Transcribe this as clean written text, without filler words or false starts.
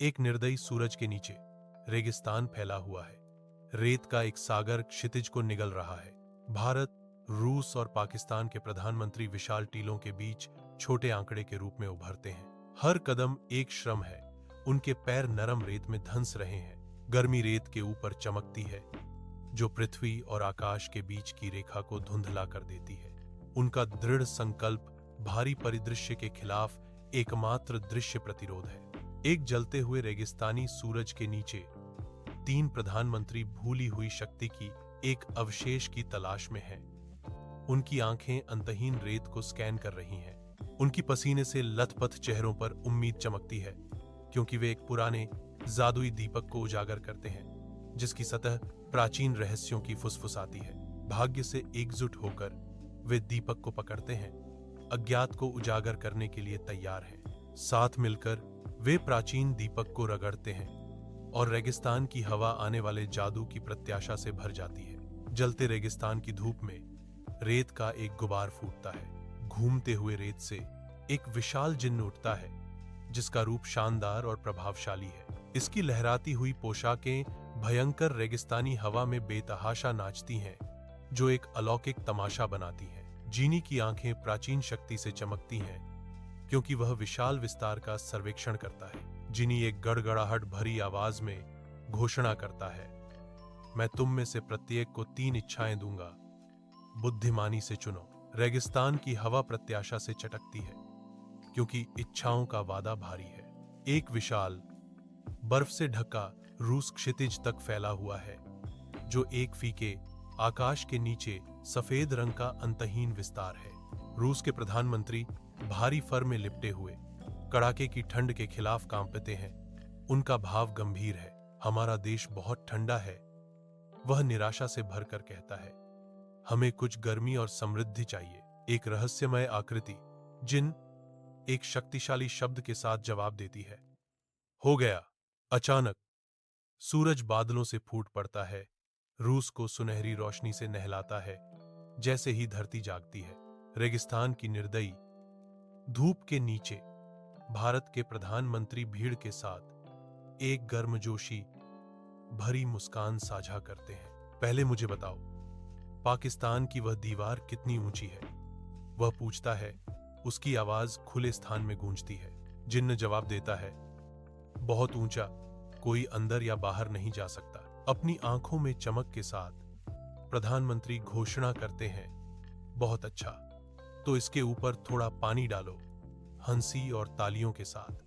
एक निर्दयी सूरज के नीचे रेगिस्तान फैला हुआ है। रेत का एक सागर क्षितिज को निगल रहा है। भारत, रूस और पाकिस्तान के प्रधानमंत्री विशाल टीलों के बीच छोटे आंकड़े के रूप में उभरते हैं। हर कदम एक श्रम है। उनके पैर नरम रेत में धंस रहे हैं। गर्मी रेत के ऊपर चमकती है, जो पृथ्वी और आकाश के बीच की रेखा को धुंधला कर देती है। उनका दृढ़ संकल्प भारी परिदृश्य के खिलाफ एकमात्र दृश्य प्रतिरोध है। एक जलते हुए रेगिस्तानी सूरज के नीचे तीन प्रधानमंत्री भूली हुई शक्ति की एक अवशेष की तलाश में हैं। उनकी आंखें अंतहीन रेत को स्कैन कर रही हैं। उनकी पसीने से लथपथ चेहरों पर उम्मीद चमकती है, क्योंकि वे एक पुराने जादुई दीपक को उजागर करते हैं, जिसकी सतह प्राचीन रहस्यों की फुसफुसाती है। भाग्य से एकजुट होकर वे दीपक को पकड़ते हैं, अज्ञात को उजागर करने के लिए तैयार हैं। साथ मिलकर वे प्राचीन दीपक को रगड़ते हैं और रेगिस्तान की हवा आने वाले जादू की प्रत्याशा से भर जाती है। जलते रेगिस्तान की धूप में रेत का एक गुबार फूटता है। घूमते हुए रेत से एक विशाल जिन्न उठता है, जिसका रूप शानदार और प्रभावशाली है। इसकी लहराती हुई पोशाकें भयंकर रेगिस्तानी हवा में बेतहाशा नाचती हैं, जो एक अलौकिक तमाशा बनाती हैं। जीनी की आंखें प्राचीन शक्ति से चमकती हैं, क्योंकि वह विशाल विस्तार का सर्वेक्षण करता है। जिनी एक गड़गड़ाहट भरी आवाज में घोषणा करता है, मैं तुम में से प्रत्येक को 3 इच्छाएं दूंगा, बुद्धिमानी से चुनो। रेगिस्तान की हवा प्रत्याशा से चटकती है, क्योंकि इच्छाओं का वादा भारी है। एक विशाल बर्फ से ढका रूस क्षितिज तक फैला हुआ है, जो एक फीके आकाश के नीचे सफेद रंग का अंतहीन विस्तार है। रूस के प्रधानमंत्री भारी फर में लिपटे हुए कड़ाके की ठंड के खिलाफ कांपते हैं। उनका भाव गंभीर है। हमारा देश बहुत ठंडा है, वह निराशा से भरकर कहता है। हमें कुछ गर्मी और समृद्धि चाहिए। एक रहस्यमय आकृति जिन एक शक्तिशाली शब्द के साथ जवाब देती है, हो गया। अचानक सूरज बादलों से फूट पड़ता है, रूस को सुनहरी रोशनी से नहलाता है। जैसे ही धरती जागती है, रेगिस्तान की निर्दयी धूप के नीचे भारत के प्रधानमंत्री भीड़ के साथ एक गर्मजोशी भरी मुस्कान साझा करते हैं। पहले मुझे बताओ, पाकिस्तान की वह दीवार कितनी ऊंची है? वह पूछता है। उसकी आवाज खुले स्थान में गूंजती है। जिन्न जवाब देता है, बहुत ऊंचा, कोई अंदर या बाहर नहीं जा सकता। अपनी आंखों में चमक के साथ प्रधानमंत्री घोषणा करते हैं, बहुत अच्छा, तो इसके ऊपर थोड़ा पानी डालो। हंसी और तालियों के साथ